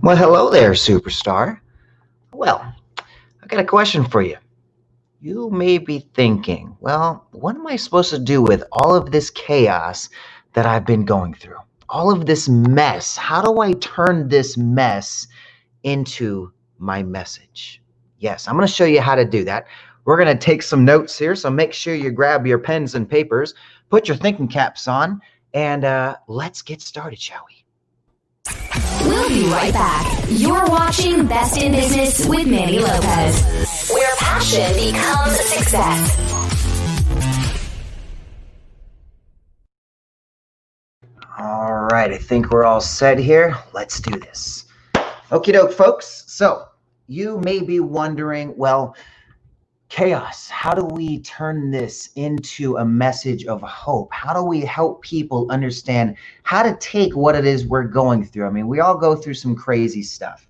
Well, hello there, superstar. Well, I got a question for you. You may be thinking, well, what am I supposed to do with all of this chaos that I've been going through? All of this mess. How do I turn this mess into my message? Yes, I'm going to show you how to do that. We're going to take some notes here, so make sure you grab your pens and papers, put your thinking caps on, and let's get started, shall we? We'll be right back. You're watching Best in Business with Manny Lopez, where passion becomes success. All right, I think we're all set here. Let's do this. Okie doke, folks. So you may be wondering, well, chaos, how do we turn this into a message of hope? How do we help people understand how to take what it is we're going through? I mean, we all go through some crazy stuff.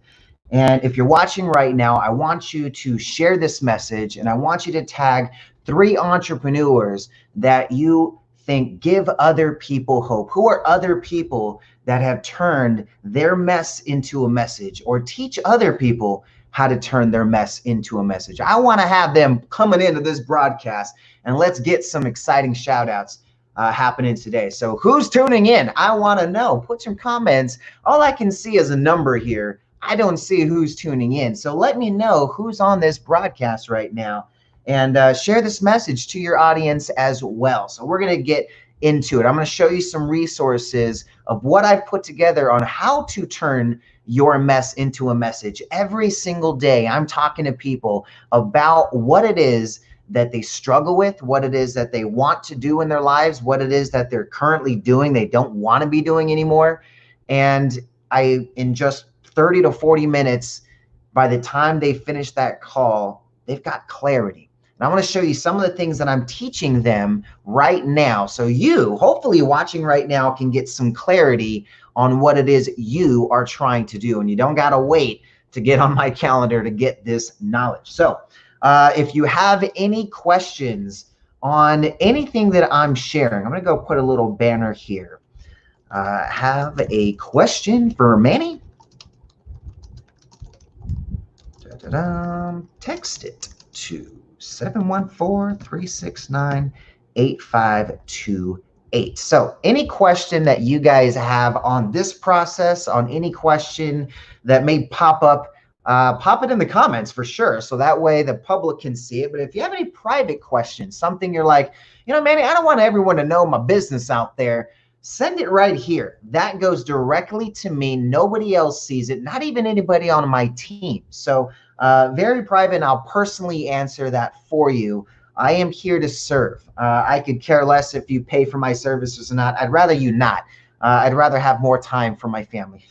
And if you're watching right now, I want you to share this message and I want you to tag 3 entrepreneurs that you think give other people hope. Who are other people that have turned their mess into a message, or teach other people how to turn their mess into a message? I want to have them coming into this broadcast, and let's get some exciting shout outs happening today. So who's tuning in? I want to know. Put some comments. All I can see is a number here. I don't see who's tuning in. So let me know who's on this broadcast right now, and share this message to your audience as well. So we're going to get into it. I'm going to show you some resources of what I've put together on how to turn your mess into a message. Every single day, I'm talking to people about what it is that they struggle with, what it is that they want to do in their lives, what it is that they're currently doing they don't want to be doing anymore. And in just 30 to 40 minutes, by the time they finish that call, they've got clarity. And I want to show you some of the things that I'm teaching them right now. So you, hopefully watching right now, can get some clarity on what it is you are trying to do. And you don't got to wait to get on my calendar to get this knowledge. So if you have any questions on anything that I'm sharing, I'm going to go put a little banner here. Have a question for Manny? Text it to 714-369-8528. So any question that you guys have on this process, on any question that may pop up, pop it in the comments for sure. So that way the public can see it. But if you have any private questions, something you're like, Manny, I don't want everyone to know my business out there, send it right here. That goes directly to me. Nobody else sees it, not even anybody on my team. So very private, and I'll personally answer that for you. I am here to serve. I could care less if you pay for my services or not. I'd rather you not. I'd rather have more time for my family.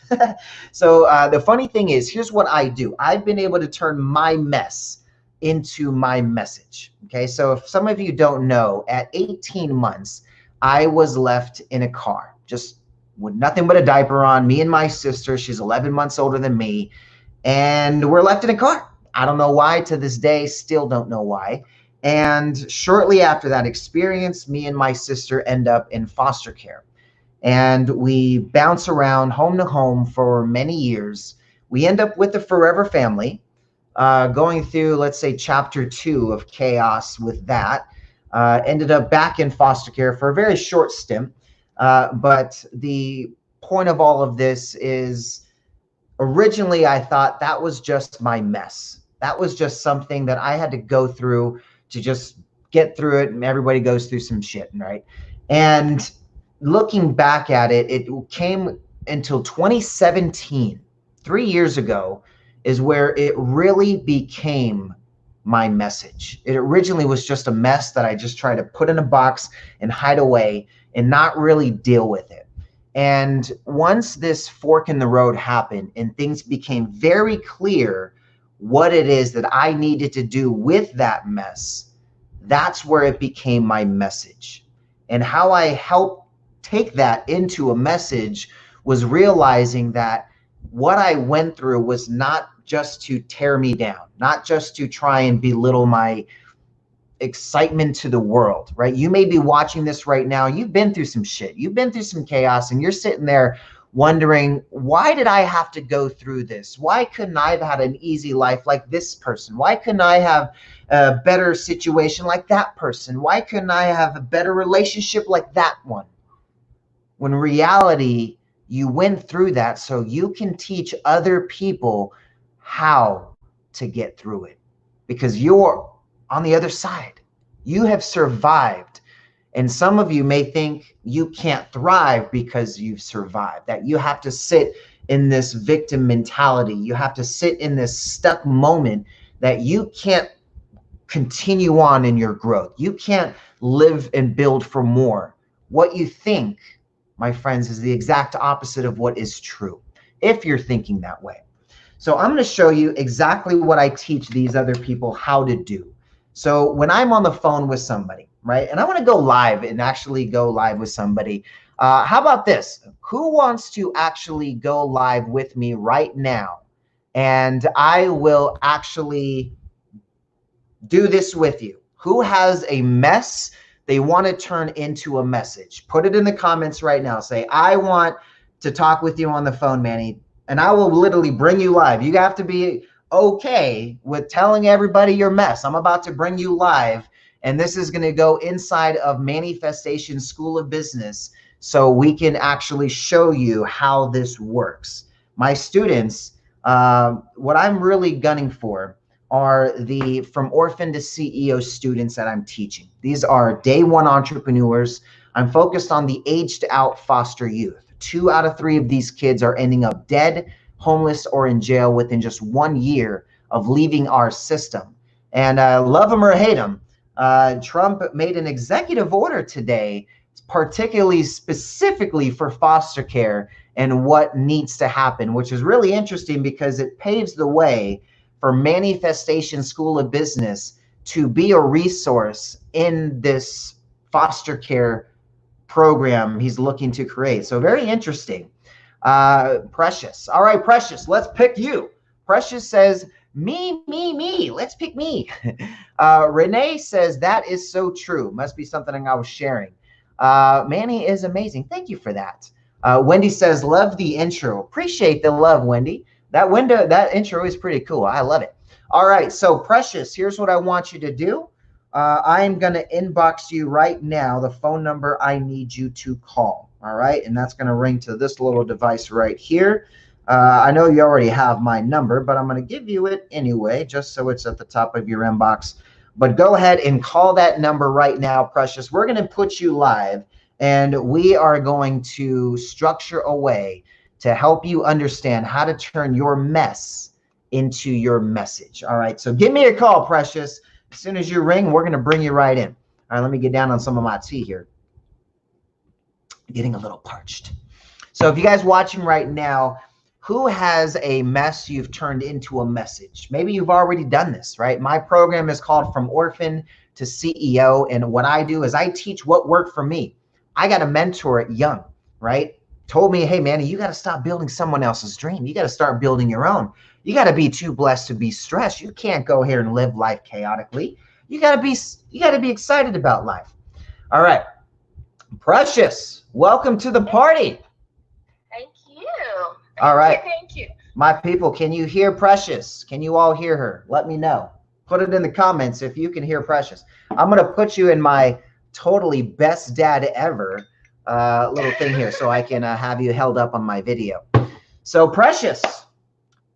So the funny thing is, here's what I do. I've been able to turn my mess into my message. Okay, so if some of you don't know, at 18 months, I was left in a car, just with nothing but a diaper on, me and my sister. She's 11 months older than me. And we're left in a car. I don't know why, to this day, still don't know why. And shortly after that experience, me and my sister end up in foster care. And we bounce around home to home for many years. We end up with the forever family, going through, let's say, chapter 2 of chaos with that. Ended up back in foster care for a very short stint. But the point of all of this is, originally, I thought that was just my mess. That was just something that I had to go through to just get through it. And everybody goes through some shit, right? And looking back at it, it came until 2017, 3 years ago, is where it really became my message. It originally was just a mess that I just tried to put in a box and hide away and not really deal with it. And once this fork in the road happened and things became very clear what it is that I needed to do with that mess, that's where it became my message. And how I helped take that into a message was realizing that what I went through was not just to tear me down, not just to try and belittle my excitement to the world, right? You may be watching this right now. You've been through some shit. You've been through some chaos, and you're sitting there wondering, why did I have to go through this? Why couldn't I have had an easy life like this person? Why couldn't I have a better situation like that person? Why couldn't I have a better relationship like that one? When in reality, you went through that so you can teach other people how to get through it, because you're on the other side. You have survived. And some of you may think you can't thrive because you've survived, that you have to sit in this victim mentality. You have to sit in this stuck moment that you can't continue on in your growth. You can't live and build for more. What you think, my friends, is the exact opposite of what is true, if you're thinking that way. So I'm going to show you exactly what I teach these other people how to do. So when I'm on the phone with somebody, right, and I want to go live and actually go live with somebody, how about this? Who wants to actually go live with me right now? And I will actually do this with you. Who has a mess they want to turn into a message? Put it in the comments right now. Say, I want to talk with you on the phone, Manny, and I will literally bring you live. You have to be okay with telling everybody your mess. I'm about to bring you live, and this is going to go inside of Manifestation School of Business so we can actually show you how this works. My students, what I'm really gunning for are the from orphan to CEO students that I'm teaching. These are day one entrepreneurs. I'm focused on the aged out foster youth. 2 out of 3 of these kids are ending up dead, homeless, or in jail within just 1 year of leaving our system. And love them or hate them, Trump made an executive order today, particularly specifically for foster care and what needs to happen, which is really interesting because it paves the way for Manifestation School of Business to be a resource in this foster care program he's looking to create. So very interesting. Precious. All right, Precious, let's pick you. Precious says, me. Let's pick me. Renee says, that is so true. Must be something I was sharing. Manny is amazing. Thank you for that. Wendy says, love the intro. Appreciate the love, Wendy. That intro is pretty cool. I love it. All right, so Precious, here's what I want you to do. I'm going to inbox you right now the phone number I need you to call. All right, and that's going to ring to this little device right here. I know you already have my number, but I'm going to give you it anyway, just so it's at the top of your inbox. But go ahead and call that number right now, Precious. We're going to put you live, and we are going to structure a way to help you understand how to turn your mess into your message. All right, so give me a call, Precious. As soon as you ring, we're going to bring you right in. All right, let me get down on some of my tea here. Getting a little parched. So if you guys watching right now, who has a mess you've turned into a message? Maybe you've already done this, right? My program is called From Orphan to CEO, and what I do is I teach what worked for me. I got a mentor at young, right? Told me, hey, Manny, you got to stop building someone else's dream. You got to start building your own. You got to be too blessed to be stressed. You can't go here and live life chaotically. You got to be excited about life. All right. Precious, welcome to the party. Thank you. All right. Thank you. My people, can you hear Precious? Can you all hear her? Let me know. Put it in the comments if you can hear Precious. I'm going to put you in my totally best dad ever little thing here so I can have you held up on my video. So Precious,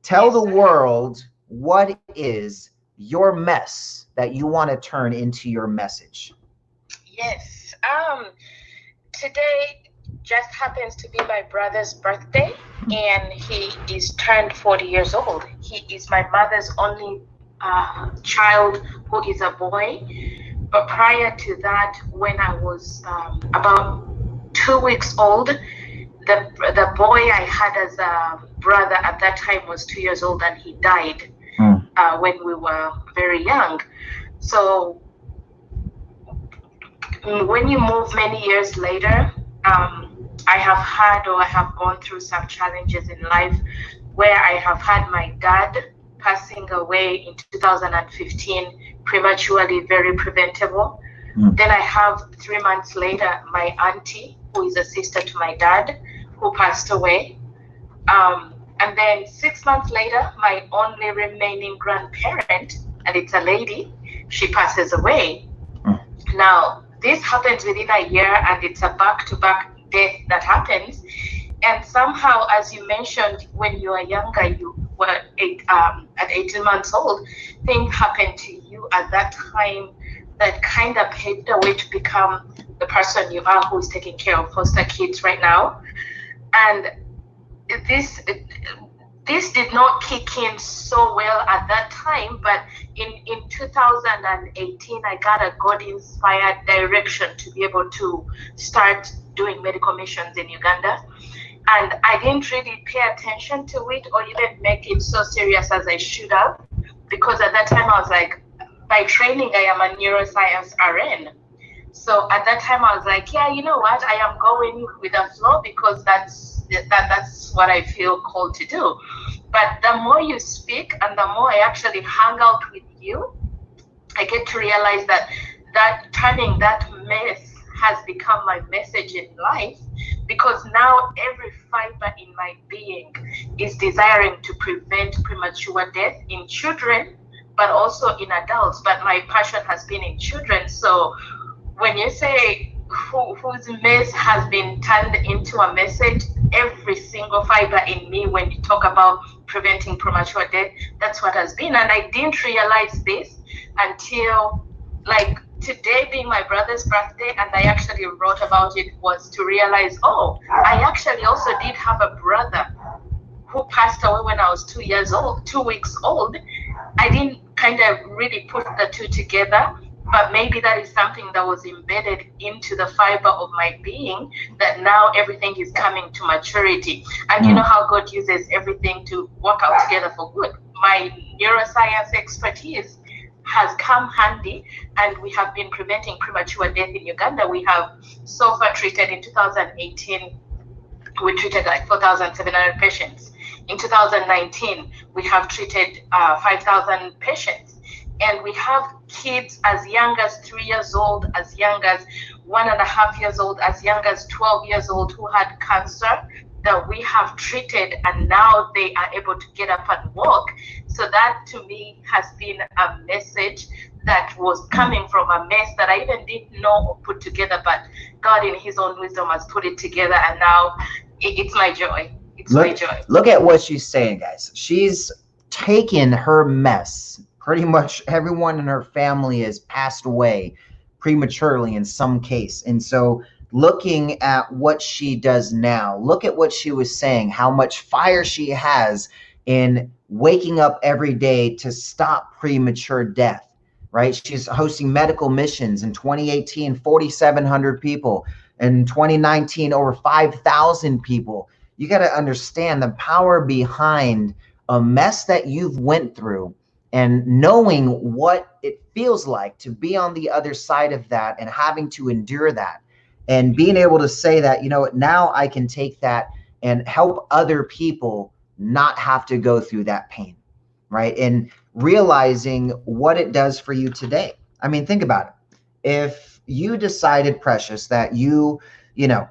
tell the world what is your mess that you want to turn into your message. Yes. Today just happens to be my brother's birthday, and he is turned 40 years old. He is my mother's only child who is a boy. But prior to that, when I was about 2 weeks old, the boy I had as a brother at that time was 2 years old, and he died when we were very young. So when you move many years later, I have gone through some challenges in life where I have had my dad passing away in 2015 prematurely, very preventable. Then I have 3 months later my auntie, who is a sister to my dad, who passed away. And then 6 months later, my only remaining grandparent, and it's a lady, she passes away. Now, this happens within a year, and it's a back-to-back death that happens. And somehow, as you mentioned, when you were younger, you were at 18 months old, things happened to you at that time that kind of paved the way to become the person you are, who's taking care of foster kids right now. And this did not kick in so well at that time, but in 2018, I got a God-inspired direction to be able to start doing medical missions in Uganda. And I didn't really pay attention to it or even make it so serious as I should have, because at that time I was like, by training, I am a neuroscience RN. So at that time I was like, yeah, you know what? I am going with the flow because that's what I feel called to do. But the more you speak and the more I actually hang out with you, I get to realize that turning that mess has become my message in life, because now every fiber in my being is desiring to prevent premature death in children, but also in adults. But my passion has been in children. So when you say whose mess has been turned into a message, every single fiber in me, when you talk about preventing premature death, that's what has been. And I didn't realize this until like today being my brother's birthday, and I actually wrote about it, was to realize, oh, I actually also did have a brother who passed away when I was 2 weeks old. I didn't kind of really put the two together, but maybe that is something that was embedded into the fiber of my being, that now everything is coming to maturity. And you know how God uses everything to work out together for good. My neuroscience expertise has come handy, and we have been preventing premature death in Uganda. We have so far treated in 2018, we treated like 4,700 patients. In 2019, we have treated 5,000 patients. And we have kids as young as 3 years old, as young as 1.5 years old, as young as 12 years old who had cancer that we have treated, and now they are able to get up and walk. So that to me has been a message that was coming from a mess that I even didn't know or put together, but God in his own wisdom has put it together, and now it's my joy. It's my joy. Look at what she's saying, guys. She's taken her mess. Pretty much everyone in her family has passed away prematurely in some case. And so looking at what she does now, look at what she was saying, how much fire she has in waking up every day to stop premature death, right? She's hosting medical missions. In 2018, 4,700 people. In 2019, over 5,000 people. You got to understand the power behind a mess that you've went through, and knowing what it feels like to be on the other side of that and having to endure that, and being able to say that, you know, now I can take that and help other people not have to go through that pain, right? And realizing what it does for you today. I mean, think about it. If you decided, Precious, that you know,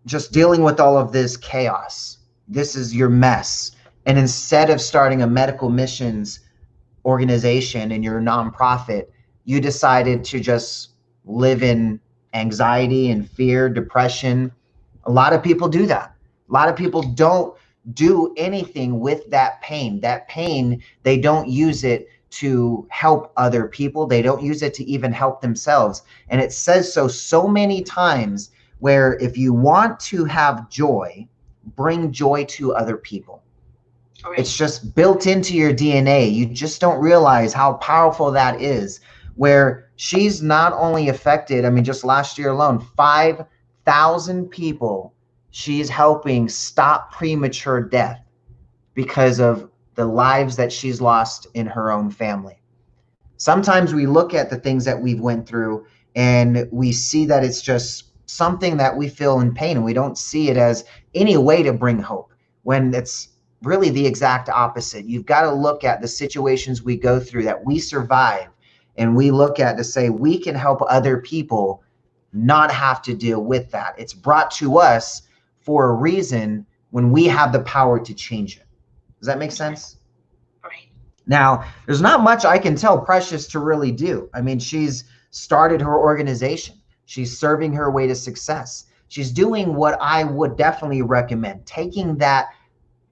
just dealing with all of this chaos, this is your mess, and instead of starting a medical missions organization in your nonprofit, you decided to just live in anxiety and fear, depression. A lot of people do that. A lot of people don't do anything with that pain. That pain, they don't use it to help other people. They don't use it to even help themselves. And it says so many times, where if you want to have joy, bring joy to other people. It's just built into your DNA. You just don't realize how powerful that is, where she's not only affected, I mean, just last year alone, 5,000 people she's helping stop premature death because of the lives that she's lost in her own family. Sometimes we look at the things that we've went through and we see that it's just something that we feel in pain, and we don't see it as any way to bring hope, when it's really the exact opposite. You've got to look at the situations we go through that we survive, and we look at to say we can help other people not have to deal with that. It's brought to us for a reason when we have the power to change it. Does that make sense? Right. Now, there's not much I can tell Precious to really do. I mean, she's started her organization. She's serving her way to success. She's doing what I would definitely recommend, taking that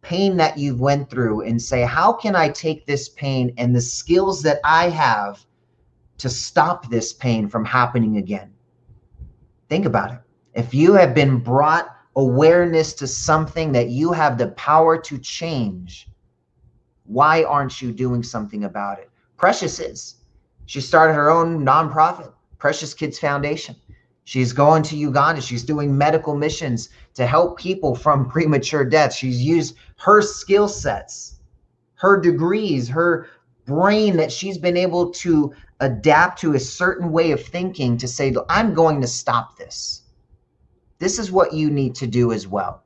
pain that you've went through and say, how can I take this pain and the skills that I have to stop this pain from happening again? Think about it. If you have been brought awareness to something that you have the power to change, why aren't you doing something about it? Precious is. She started her own nonprofit, Precious Kids Foundation. She's going to Uganda. She's doing medical missions to help people from premature death. She's used her skill sets, her degrees, her brain that she's been able to adapt to a certain way of thinking to say, I'm going to stop this. This is what you need to do as well.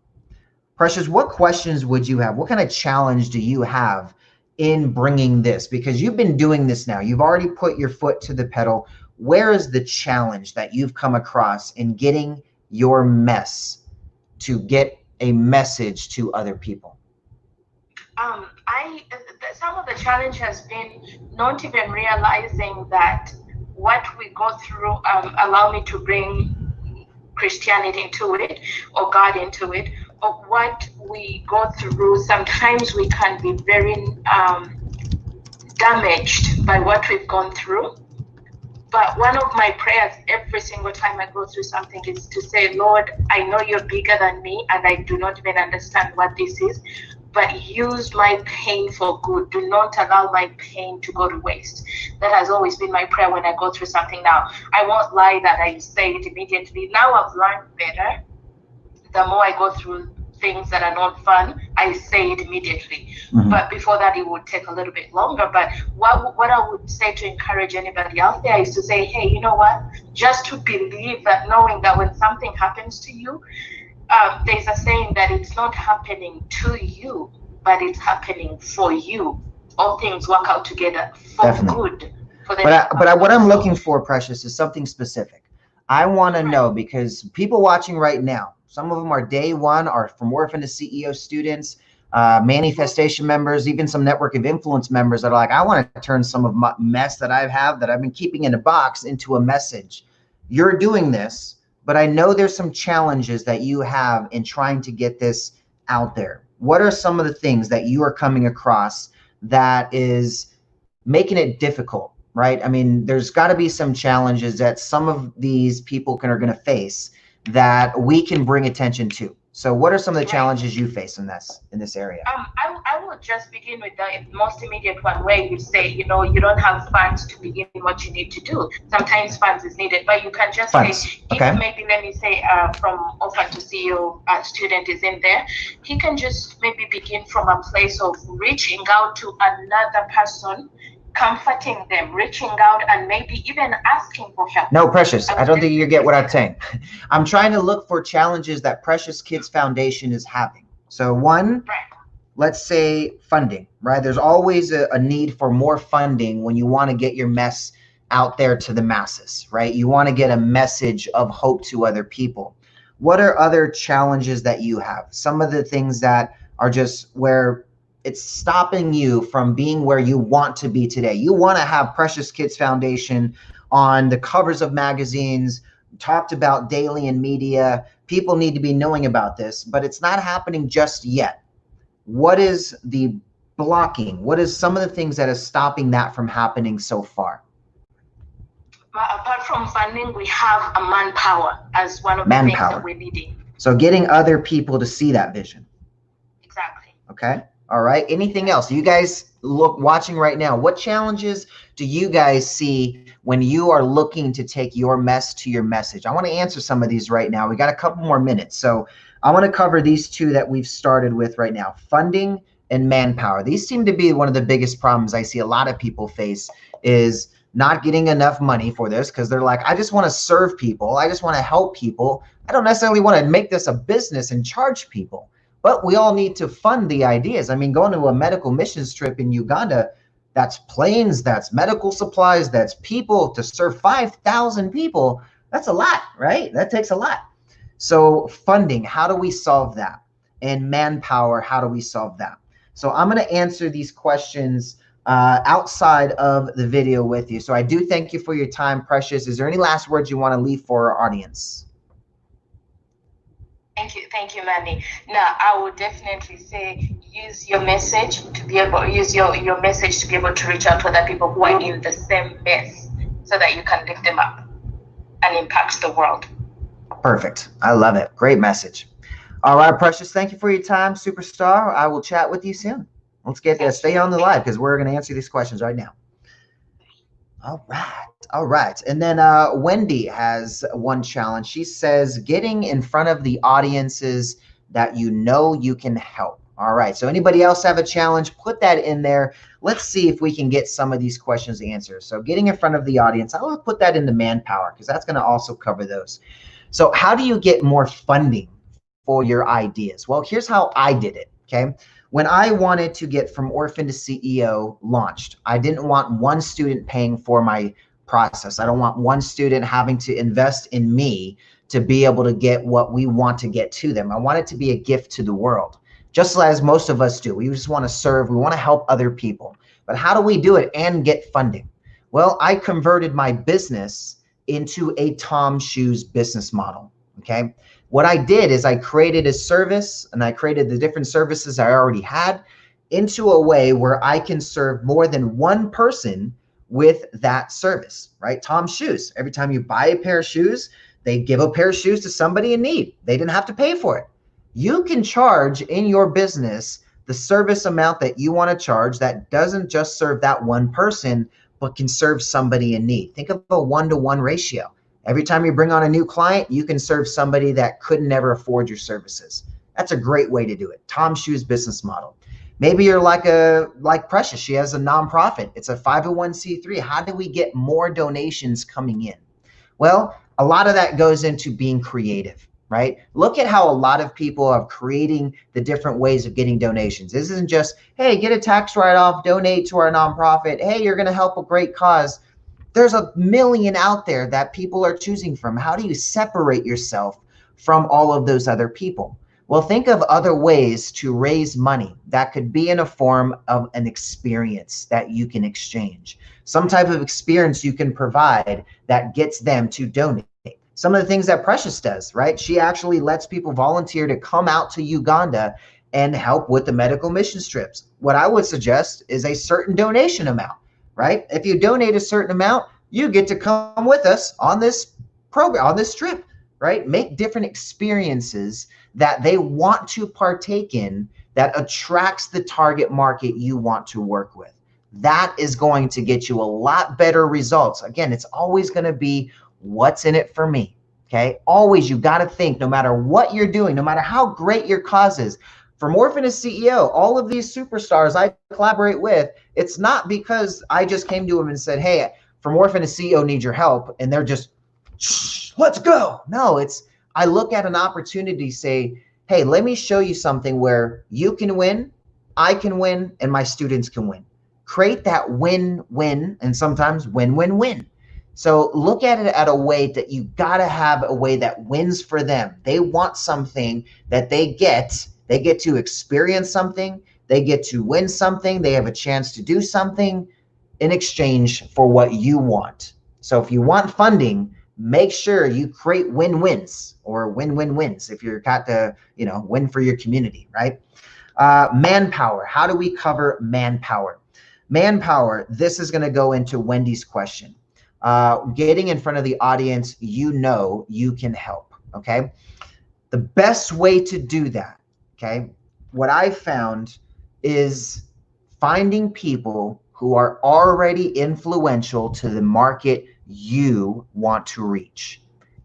Precious, what questions would you have? What kind of challenge do you have in bringing this? Because you've been doing this now. You've already put your foot to the pedal. Where is the challenge that you've come across in getting your mess to get a message to other people? Some of the challenge has been not even realizing that what we go through allow me to bring Christianity into it or God into it, or what we go through. Sometimes we can be very damaged by what we've gone through. But one of my prayers every single time I go through something is to say, Lord, I know you're bigger than me and I do not even understand what this is, but use my pain for good. Do not allow my pain to go to waste. That has always been my prayer when I go through something now. I won't lie that I say it immediately. Now I've learned better. The more I go through things that are not fun, I say it immediately. Mm-hmm. But before that, it would take a little bit longer. But what I would say to encourage anybody out there is to say, hey, you know what? Just to believe that, knowing that when something happens to you, there's a saying that it's not happening to you, but it's happening for you. All things work out together for Definitely. Good. For but what I'm looking for, Precious, is something specific. I want to know, because people watching right now, some of them are day one, are from Orphan to CEO students, manifestation members, even some network of influence members that are like, I want to turn some of my mess that I have that I've been keeping in a box into a message. You're doing this, but I know there's some challenges that you have in trying to get this out there. What are some of the things that you are coming across that is making it difficult, right? I mean, there's got to be some challenges that some of these people are going to face that we can bring attention to. So what are some of the challenges you face in this area? I would just begin with the most immediate one, where you say, you don't have funds to begin what you need to do. Sometimes funds is needed, but you can just say, if maybe, let me say, from Orphan to CEO, a student is in there, he can just maybe begin from a place of reaching out to another person, comforting them, reaching out, and maybe even asking for help. No, Precious, I don't think you get what I'm saying. I'm trying to look for challenges that Precious Kids Foundation is having. So one, let's say funding, right? There's always a need for more funding when you want to get your mess out there to the masses, right? You want to get a message of hope to other people. What are other challenges that you have? Some of the things that are just where it's stopping you from being where you want to be today. You want to have Precious Kids Foundation on the covers of magazines, talked about daily in media. People need to be knowing about this, but it's not happening just yet. What is the blocking? What is some of the things that is stopping that from happening so far? Apart from funding, we have a manpower as one of the things that we're needing. So getting other people to see that vision. Exactly. Okay. All right. Anything else? You guys watching right now, what challenges do you guys see when you are looking to take your mess to your message? I want to answer some of these right now. We got a couple more minutes. So I want to cover these two that we've started with right now, funding and manpower. These seem to be one of the biggest problems I see a lot of people face, is not getting enough money for this, because they're like, I just want to serve people. I just want to help people. I don't necessarily want to make this a business and charge people. But we all need to fund the ideas. I mean, going to a medical missions trip in Uganda, that's planes, that's medical supplies, that's people to serve 5,000 people. That's a lot, right? That takes a lot. So funding, how do we solve that? And manpower, how do we solve that? So I'm going to answer these questions outside of the video with you. So I do thank you for your time, Precious. Is there any last words you want to leave for our audience? Thank you, Manny. Now, I would definitely say use your message to be able your message to be able to reach out to other people who are in the same mess, so that you can lift them up and impact the world. Perfect. I love it. Great message. All right, Precious. Thank you for your time, superstar. I will chat with you soon. Let's get stay on the live because we're going to answer these questions right now. All right. All right. And then Wendy has one challenge. She says, getting in front of the audiences that you know you can help. All right. So anybody else have a challenge? Put that in there. Let's see if we can get some of these questions answered. So getting in front of the audience, I'll put that into manpower because that's going to also cover those. So how do you get more funding for your ideas? Well, here's how I did it. Okay. When I wanted to get From Orphan to CEO launched, I didn't want one student paying for my process. I don't want one student having to invest in me to be able to get what we want to get to them. I want it to be a gift to the world, just as most of us do. We just want to serve. We want to help other people. But how do we do it and get funding? Well, I converted my business into a Tom Shoes business model. Okay. What I did is I created a service, and I created the different services I already had into a way where I can serve more than one person with that service, right? Tom Shoes. Every time you buy a pair of shoes, they give a pair of shoes to somebody in need. They didn't have to pay for it. You can charge in your business the service amount that you want to charge that doesn't just serve that one person, but can serve somebody in need. Think of a 1-to-1 ratio. Every time you bring on a new client, you can serve somebody that could never afford your services. That's a great way to do it. Tom Shoes business model. Maybe you're like Precious. She has a nonprofit. It's a 501c3. How do we get more donations coming in? Well, a lot of that goes into being creative, right? Look at how a lot of people are creating the different ways of getting donations. This isn't just, hey, get a tax write-off, donate to our nonprofit. Hey, you're going to help a great cause. There's a million out there that people are choosing from. How do you separate yourself from all of those other people? Well, think of other ways to raise money that could be in a form of an experience that you can exchange. Some type of experience you can provide that gets them to donate. Some of the things that Precious does, right? She actually lets people volunteer to come out to Uganda and help with the medical mission trips. What I would suggest is a certain donation amount. Right? If you donate a certain amount, you get to come with us on this program, on this trip, right? Make different experiences that they want to partake in that attracts the target market you want to work with. That is going to get you a lot better results. Again, it's always going to be what's in it for me. Okay. Always, you got to think, no matter what you're doing, no matter how great your cause is. From Orphan to CEO, all of these superstars I collaborate with, it's not because I just came to them and said, hey, From Orphan to CEO need your help. And they're just, shh, let's go. No, it's, I look at an opportunity, say, hey, let me show you something where you can win, I can win, and my students can win. Create that win-win, and sometimes win-win-win. So look at it at a way that you got to have a way that wins for them. They want something that they get. They get to experience something. They get to win something. They have a chance to do something in exchange for what you want. So if you want funding, make sure you create win-wins or win-win-wins if you're got to, win for your community, right? Manpower. How do we cover manpower? Manpower, this is going to go into Wendy's question. Getting in front of the audience, you can help, okay? The best way to do that, okay, what I found is finding people who are already influential to the market you want to reach.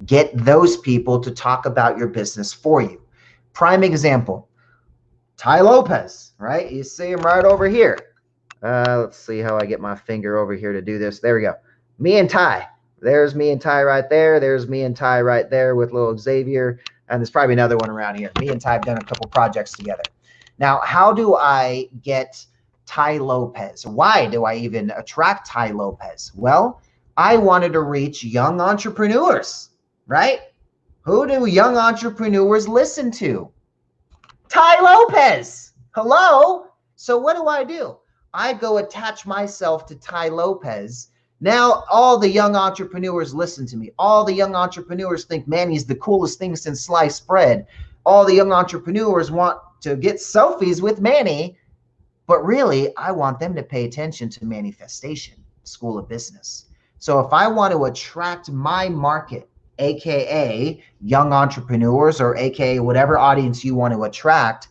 Get those people to talk about your business for you. Prime example, Ty Lopez, right? You see him right over here. Let's see how I get my finger over here to do this. There we go. Me and Ty. There's me and Ty right there. There's me and Ty right there with little Xavier. And there's probably another one around here. Me and Ty have done a couple projects together. Now, how do I get Ty Lopez? Why do I even attract Ty Lopez? Well, I wanted to reach young entrepreneurs, right? Who do young entrepreneurs listen to? Tai Lopez. Hello? So what do? I go attach myself to Tai Lopez. Now all the young entrepreneurs listen to me. All the young entrepreneurs think Manny's the coolest thing since sliced bread. All the young entrepreneurs want to get selfies with Manny. But really, I want them to pay attention to Manifestation School of Business. So if I want to attract my market, AKA young entrepreneurs, or AKA whatever audience you want to attract,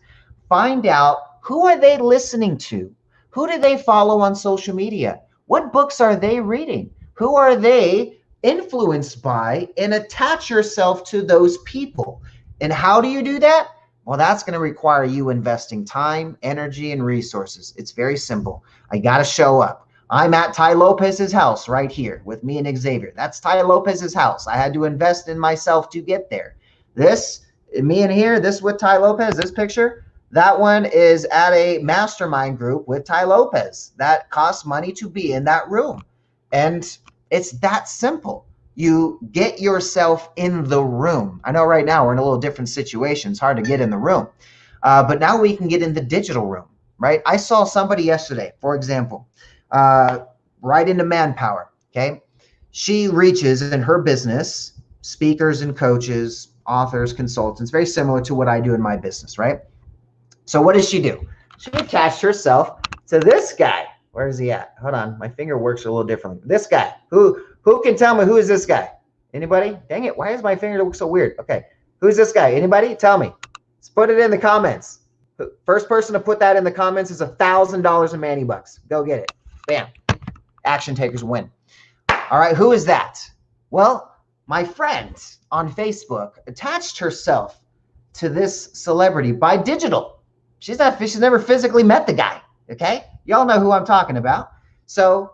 find out, who are they listening to? Who do they follow on social media? What books are they reading? Who are they influenced by? And attach yourself to those people. And how do you do that? Well, that's going to require you investing time, energy, and resources. It's very simple. I got to show up. I'm at Tai Lopez's house right here with me and Xavier. That's Tai Lopez's house. I had to invest in myself to get there. This, me in here, this with Tai Lopez, this picture, that one is at a mastermind group with Tai Lopez. That costs money to be in that room. And it's that simple. You get yourself in the room. I know right now we're in a little different situation. It's hard to get in the room. But now we can get in the digital room, right? I saw somebody yesterday, for example, right into Manpower, okay? She reaches in her business speakers and coaches, authors, consultants, very similar to what I do in my business, right? So what does she do? She attached herself to this guy. Where is he at? Hold on, my finger works a little differently. This guy, who can tell me who is this guy? Anybody? Dang it, why does my finger look so weird? Okay, who's this guy? Anybody? Tell me. Let's put it in the comments. First person to put that in the comments is $1,000 in Manny bucks. Go get it. Bam. Action takers win. All right, who is that? Well, my friend on Facebook attached herself to this celebrity by digital. She's never physically met the guy, okay? Y'all know who I'm talking about. So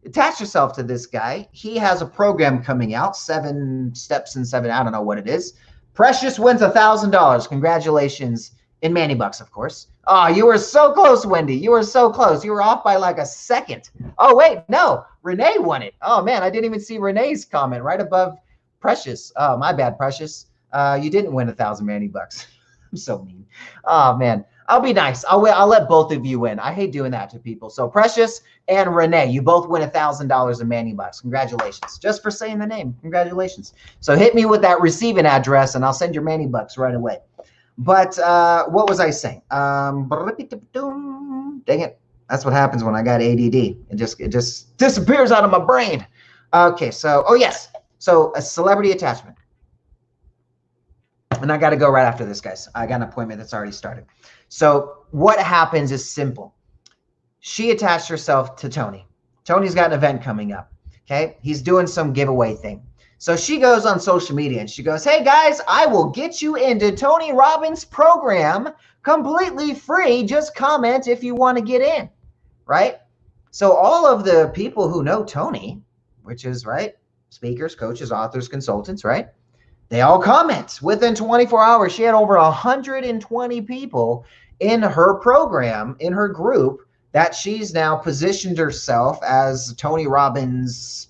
attach yourself to this guy. He has a program coming out, 7 steps in 7, I don't know what it is. Precious wins $1,000. Congratulations, in Manny bucks, of course. Oh, you were so close, Wendy. You were so close. You were off by like a second. Oh, wait, no. Renee won it. Oh, man, I didn't even see Renee's comment right above Precious. Oh, my bad, Precious. You didn't win 1,000 Manny bucks. I'm so mean. Oh, man. I'll be nice. I'll let both of you win. I hate doing that to people. So Precious and Renee, you both win $1,000 in Manny bucks. Congratulations. Just for saying the name. Congratulations. So hit me with that receiving address and I'll send your Manny bucks right away. But what was I saying? Dang it. That's what happens when I got ADD. It just disappears out of my brain. Okay, so, oh yes. So a celebrity attachment. And I got to go right after this, guys. I got an appointment that's already started. So what happens is simple. She attached herself to Tony. Tony's got an event coming up, okay? He's doing some giveaway thing. So she goes on social media and she goes, hey guys, I will get you into Tony Robbins' program completely free. Just comment if you want to get in, right? So all of the people who know Tony, which is, right, speakers, coaches, authors, consultants, right? They all comment. Within 24 hours, she had over 120 people in her program, in her group, that she's now positioned herself as Tony Robbins'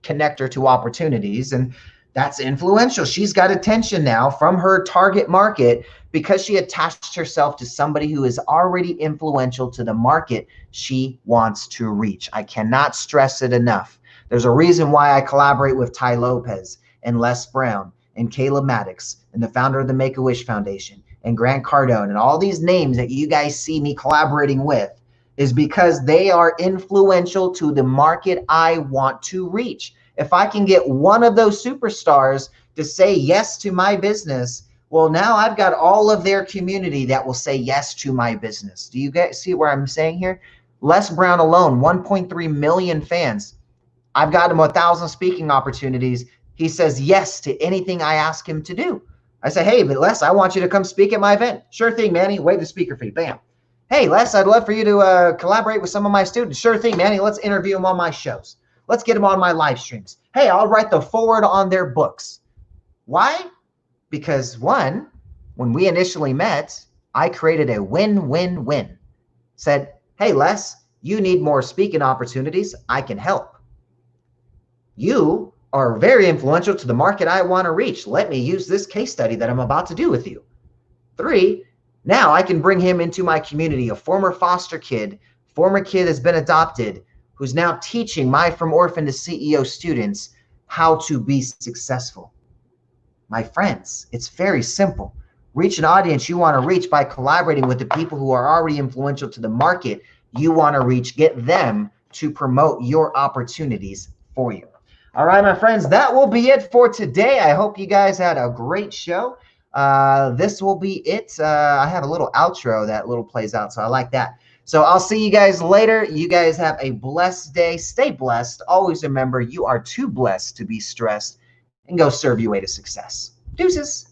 connector to opportunities. And that's influential. She's got attention now from her target market because she attached herself to somebody who is already influential to the market she wants to reach. I cannot stress it enough. There's a reason why I collaborate with Tai Lopez and Les Brown and Caleb Maddox and the founder of the Make-A-Wish Foundation and Grant Cardone and all these names that you guys see me collaborating with is because they are influential to the market I want to reach. If I can get one of those superstars to say yes to my business, well, now I've got all of their community that will say yes to my business. Do you guys see where I'm saying here? Les Brown alone, 1.3 million fans. I've got him 1,000 speaking opportunities. He says yes to anything I ask him to do. I say, hey, but Les, I want you to come speak at my event. Sure thing, Manny. Waive the speaker fee. Bam. Hey, Les, I'd love for you to collaborate with some of my students. Sure thing, Manny. Let's interview them on my shows. Let's get them on my live streams. Hey, I'll write the forward on their books. Why? Because one, when we initially met, I created a win-win-win. Said, hey, Les, you need more speaking opportunities. I can help. You are very influential to the market I want to reach. Let me use this case study that I'm about to do with you. 3, now I can bring him into my community, a former foster kid, former kid that's been adopted, who's now teaching my From Orphan to CEO students how to be successful. My friends, it's very simple. Reach an audience you want to reach by collaborating with the people who are already influential to the market you want to reach. Get them to promote your opportunities for you. All right, my friends, that will be it for today. I hope you guys had a great show. This will be it. I have a little outro that little plays out, so I like that. So I'll see you guys later. You guys have a blessed day. Stay blessed. Always remember, you are too blessed to be stressed, and go serve your way to success. Deuces.